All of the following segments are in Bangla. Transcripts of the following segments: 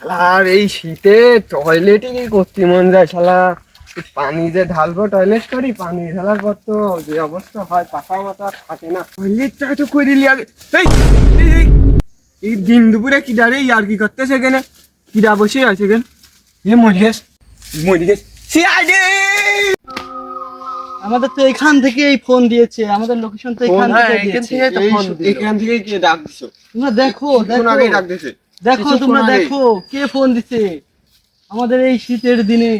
আর এই শীতে টয়লেটই কি করতে মন যায় শালা। পানি যে ঢালবো টয়লেট করি, পানি ঢালার পর তো যে অবস্থা হয় পাকা মাথা থাকে না। টয়লেটটা তো করে দিলি আগে। এই এই, এই, এই দিন দুপুরে কি দাঁড়ে আর কি করতেছে এখানে? কিরা বসে আছে এখানে? এ মরিয়েস মরিয়েস সিআইডি। আমাদের তো এখান থেকে এই ফোন দিয়েছে, আমাদের লোকেশন তো এখান থেকে দিয়েছে। এখান থেকে কে ডাক দিছো? তোমরা দেখো দেখো আগেই ডাক দিছে। দেখো তোমরা দেখো কে ফোন দিছে আমাদের এই শীতের দিনে।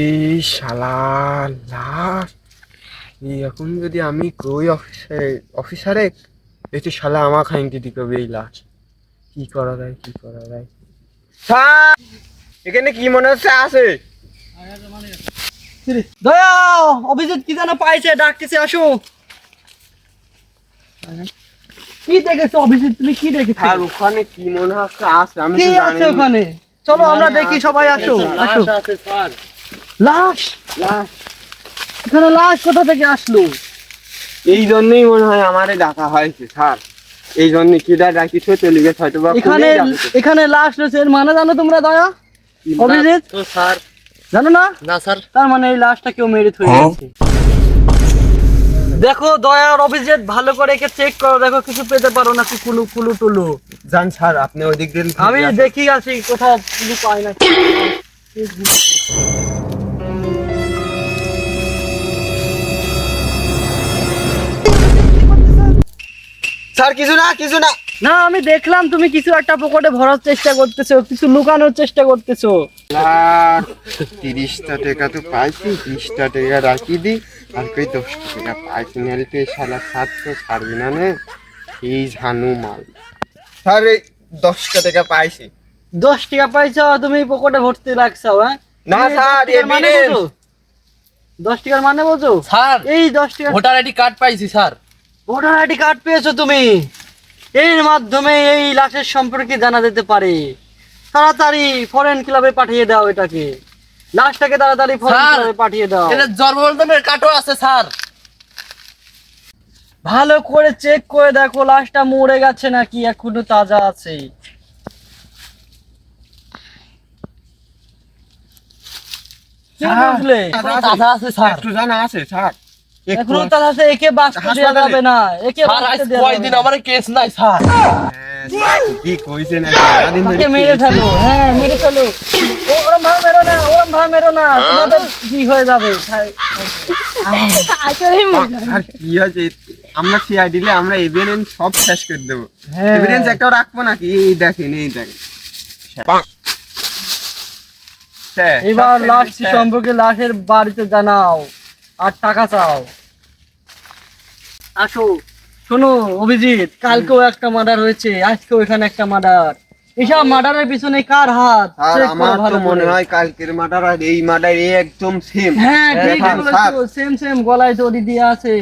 এই শালা লাশ, এই এখন যদি আমি কই অফিসারে এটি শালা আমার খাইতে দিকে এই লাশ, কি করা যায় কি করা যায়? স্যার এখানে কি মনে হচ্ছে আছে? দয়া অভিজিৎ কি যেন পাইছে, ডাকতেছে আসো। কি দেখেছো অভিজিৎ, তুমি কি দেখেছো? আর ওখানে কি মনে হচ্ছে আছে? আমি কি তো আছে জানি না। ওখানে? চলো আমরা দেখি, সবাই আসো আসো। লাশ লাশ এখানে লাশ কোথা থেকে আসলো? এই জন্যই মনে হয় আমারে ডাকা হয়েছে স্যার। এই জন্য কিডা ডাকিছে চলে গেছে হয়তো বা এখানে এখানে লাশ রয়েছে, এর মানে জানো তোমরা দয়া অভিজিৎ? তো স্যার জানো না? না স্যার। তার মানে এই লাশটা কেউ মেরে থয়ে গেছে। দেখো দয়া আর অভিজিৎ ভালো করে একে চেক করো, দেখো কিছু পেতে পারো নাকি কুলু কুলু টুলু। জান স্যার আপনি ওই দিক দিয়ে আমি দেখি আছি কোথাও কিছু পাই না। স্যার কিছু না কিছু না। না আমি দেখলাম তুমি কিছু একটা পকেটে ভরার চেষ্টা করতেছো, কিছু লুকানোর চেষ্টা করতেছো। আর 30টা টাকা তো পাইছি, 20টা টাকা রাখি দি আর কই 10টা টাকা পাইছি নাহলে তো এই শালা সাত তো ছাড়বি না নে। এই ঝানু মাল স্যার এই 10টা টাকা পাইছি। 10 টাকা পাইছো তুমি পকেটে ভর্তি রাখছো? হ্যাঁ না স্যার মানে বোঝো 10 টাকার মানে বোঝো স্যার এই 10 টাকা ভোটার আইডি কার্ড পাইছি স্যার। ভোটার আইডি কার্ড পেয়েছো তুমি, এর মাধ্যমে এই লাশের সম্পর্কে জানা যেতে পারে। তাড়াতাড়ি ফরেন ক্লাবে পাঠিয়ে দাও এটাকে, লাশটাকে তাড়াতাড়ি ফরেন স্যার, ক্লাবে পাঠিয়ে দাও। এটা জন্মদিনের কার্ডও আছে স্যার। ভালো করে চেক করে দেখো লাশটা মরে গেছে নাকি এখনো তাজা আছে। কি বুঝলে? তাজা আছে স্যার। একটু জানা আছে স্যার। এখনো তাজা আছে, একে বাঁচতে দেওয়া যাবে না, একে স্যার আজ বাঁচতে দেওয়া যাবে কয়দিন না। আমার কেস নাই স্যার। কি কইছেন সারাদিন ধরে তাকে মেরে ফেলো, হ্যাঁ মেরে ফেলো। ওরম ভাবে মেরো না, ওরম ভাবে মেরো না, তোমাদের কি হয়ে যাবে। আর কি আছে? আমরা সিআই দিলে আমরা এভিডেন্স সব শেষ করে দেবো। হ্যাঁ। এভিডেন্স একটাও রাখবো নাকি? এই দেখেন এই দেখেন। এবার লাশ সম্পর্কে লাশের বাড়িতে জানাও আর টাকা চাও। আসো শোনো অভিজিৎ, কালকেও একটা মার্ডার হয়েছে, আজকেও এখানে একটা মার্ডার। এসব মার্ডারের পিছনে কার হাত? আর check করো আমার ভালো তো মনে করে। হয় কালকের মার্ডার আর এই মার্ডার একদম সেম। হ্যাঁ ঠিক দেখেন স্যার, বলেছো, সেম সেম গলায় দড়ি দিয়ে আছে,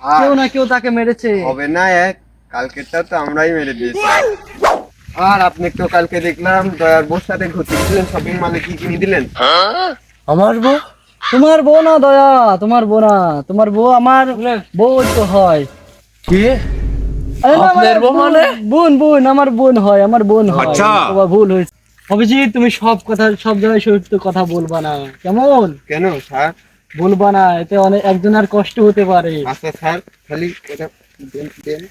আর কেউ না কেউ তাকে মেরেছে। হবে না এক, কালকেরটা তো আমরাই মেরে দিয়েছি। আর আপনি তো কালকে দেখলাম দয়ার বোর সাথে ঘুরতে গেছিলেন, শপিং মলে কি কিনে দিলেন? আমার বউ? তোমার বউ না দয়া, তোমার বউ না, তোমার বউ আমার বউ তো হয়। কি আরে না, আপনার বউ মানে? বোন বোন আমার বোন হয়, আমার বোন হয়। আচ্ছা। তোমার ভুল হয়েছে অভিজিৎ, তুমি সব কথা সব জায়গায় সত্য কথা বলবা না কেমন? কেন স্যার? বলবা না, এতে অনেক একজনের কষ্ট হতে পারে। আচ্ছা স্যার, খালি এটা দেন দেন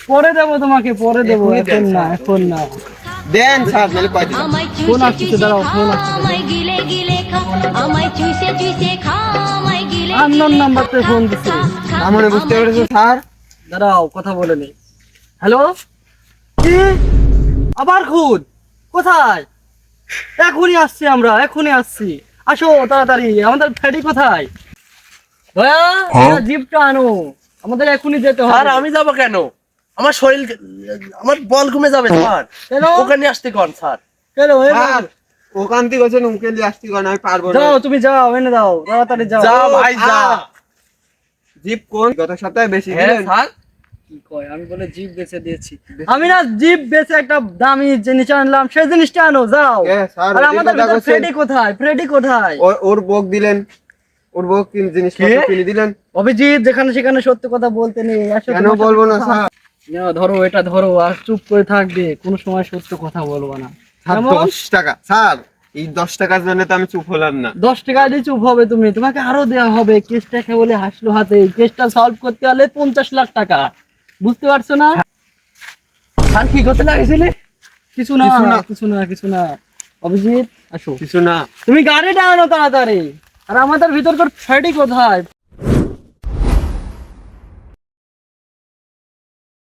পরে দেবো তোমাকে, পরে দেবো, এখনই দেন, এখন না স্যার। এখন না। দেন স্যার, নাহলে কয়দিন আমায় ফোন চুষে আসছে, চুষে দাঁড়াও, খা ফোন আসছে। আমায় গিলে গিলে খা আমায় চুষে চুষে খা আমায় গিলে আননোন গিলে নাম্বার থেকে খা, ফোন দিছে। খা, খা, না মনে বুঝতে আমায় পেরেছো স্যার? দাঁড়াও কথা বলে নি। হ্যালো, কি আবার খুন? কোথায়? এখনই আসছি আমরা, এখনই আসছি, আসো তাড়াতাড়ি। আমাদের ফ্রেডি কোথায়? দয়া জিপটা আনো, আমাদের এখনই যেতে স্যার হবে। আমি যাব কেন? আমার শরীর, আমার বল কমে যাবে স্যার। কেন? ওখানে আসতে কোন স্যার? কেন স্যার ওখান থেকে হচ্ছে উকে দিয়ে আসতে কোন আমি পারবো না। যাও, তুমি যাও, এনে দাও, তাড়াতাড়ি যাও। যা ভাই যা। জিপ কোন গত সপ্তাহে বেশি হ্যাঁ দিলেন? স্যার। কি কয়, আমি বলে জিপ বেচে দিয়েছি। আমি না জিপ বেচে একটা দামি জিনিস আনলাম, সেই জিনিসটা আনো যাও। স্যার আর ওই আমাদের কথা ভিতর বলছেন। ফ্রেডি কোথায়? ফ্রেডি কোথায়? ওর বক দিলেন, ওর বক জিনিস কে? কিনে দিলেন। অভিজিৎ যেখানে সেখানে সত্য কথা বলতে নেই। আসো, কেন তোমার সাথে বলবো না কথা স্যার? নাও, ধরো এটা ধরো, আর চুপ করে থাকবে, কোনো সময় সত্য কথা বলবো না। স্যার কেমন? 10 টাকা স্যার, এই 10 টাকার জন্য তো আমি চুপ হলাম না। 10 টাকা দিয়ে চুপ হবে তুমি? তোমাকে আরো দেওয়া হবে। কেসটা বলে হাসলো হাতে, কেসটা সলভ করতে হলে 50 লাখ টাকা। বুঝতে পারছো না? স্যার কি করতে লাগেছিলে? কিছু না, কিছু না। কিছু না, কিছু না। অভিজিৎ আসো, কিছু না। তুমি গাড়িটা আনো তাড়াতাড়ি। আর আমাদের ভিতরকার ফ্রেডি কোথায়?